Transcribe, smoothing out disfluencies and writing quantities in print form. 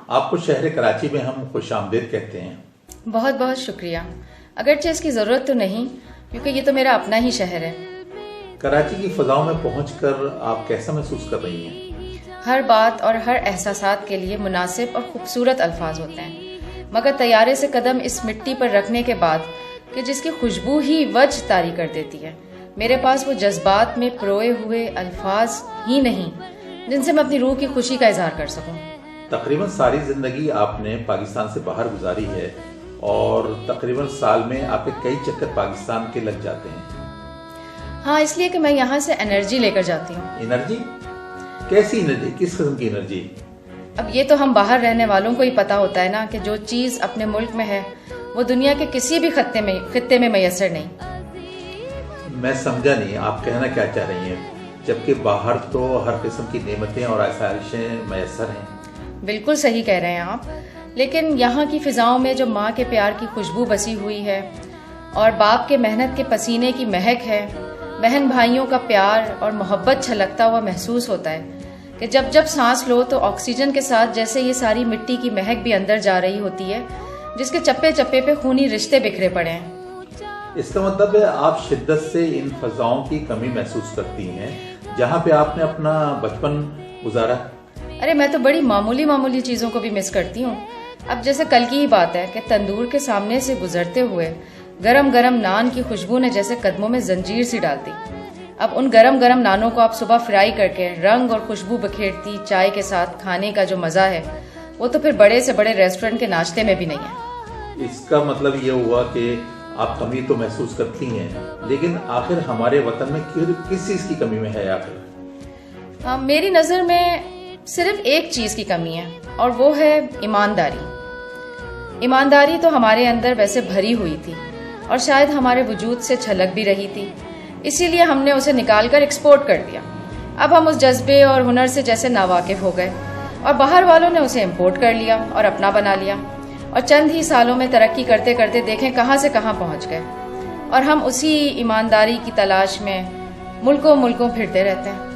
آپ کو شہر کراچی میں ہم خوش آمدید کہتے ہیں۔ بہت بہت شکریہ، اگرچہ اس کی ضرورت تو نہیں کیونکہ یہ تو میرا اپنا ہی شہر ہے۔ کراچی کی فضاؤں میں پہنچ کر آپ کیسا محسوس کر رہی ہیں؟ ہر بات اور ہر احساسات کے لیے مناسب اور خوبصورت الفاظ ہوتے ہیں، مگر طیارے سے قدم اس مٹی پر رکھنے کے بعد کہ جس کی خوشبو ہی وجہ طاری کر دیتی ہے، میرے پاس وہ جذبات میں پروئے ہوئے الفاظ ہی نہیں جن سے میں اپنی روح کی خوشی کا اظہار کر سکوں۔ تقریباً ساری زندگی آپ نے پاکستان سے باہر گزاری ہے اور تقریباً سال میں آپ کے کئی چکر پاکستان کے لگ جاتے ہیں۔ ہاں، اس لیے کہ میں یہاں سے انرجی لے کر جاتی ہوں۔ انرجی؟ کیسی انرجی؟ کس قسم کی انرجی؟ اب یہ تو ہم باہر رہنے والوں کو ہی پتا ہوتا ہے نا کہ جو چیز اپنے ملک میں ہے وہ دنیا کے کسی بھی خطے میں میسر نہیں۔ میں سمجھا نہیں آپ کہنا کیا چاہ رہی ہیں، جبکہ باہر تو ہر قسم کی نعمتیں اور آسائشیں میسر ہیں۔ بالکل صحیح کہہ رہے ہیں آپ، لیکن یہاں کی فضاؤں میں جو ماں کے پیار کی خوشبو بسی ہوئی ہے اور باپ کے محنت کے پسینے کی مہک ہے، بہن بھائیوں کا پیار اور محبت چھلکتا ہوا محسوس ہوتا ہے کہ جب جب سانس لو تو آکسیجن کے ساتھ جیسے یہ ساری مٹی کی مہک بھی اندر جا رہی ہوتی ہے جس کے چپے چپے پہ خونی رشتے بکھرے پڑے ہیں۔ اس کا مطلب ہے آپ شدت سے ان فضاؤں کی کمی محسوس کرتی ہیں جہاں پہ آپ نے اپنا بچپن گزارا۔ ارے میں تو بڑی معمولی چیزوں کو بھی مس کرتی ہوں۔ اب جیسے کل کی ہی بات ہے کہ تندور کے سامنے سے گزرتے ہوئے گرم گرم نان کی خوشبو نے جیسے قدموں میں زنجیر سی ڈال دی۔ اب ان گرم گرم نانوں کو آپ صبح فرائی کر کے رنگ اور خوشبو بکھیرتی چائے کے ساتھ کھانے کا جو مزہ ہے وہ تو پھر بڑے سے بڑے ریسٹورنٹ کے ناشتے میں بھی نہیں ہے۔ اس کا مطلب یہ ہوا کہ آپ کمی تو محسوس کرتی ہیں، لیکن آخر ہمارے وطن میں کس چیز کی کمی میں ہے آخر؟ میری نظر میں صرف ایک چیز کی کمی ہے اور وہ ہے ایمانداری۔ ایمانداری تو ہمارے اندر ویسے بھری ہوئی تھی اور شاید ہمارے وجود سے چھلک بھی رہی تھی، اسی لیے ہم نے اسے نکال کر ایکسپورٹ کر دیا۔ اب ہم اس جذبے اور ہنر سے جیسے ناواقف ہو گئے اور باہر والوں نے اسے امپورٹ کر لیا اور اپنا بنا لیا، اور چند ہی سالوں میں ترقی کرتے کرتے دیکھیں کہاں سے کہاں پہنچ گئے، اور ہم اسی ایمانداری کی تلاش میں ملکوں پھرتے رہتے ہیں۔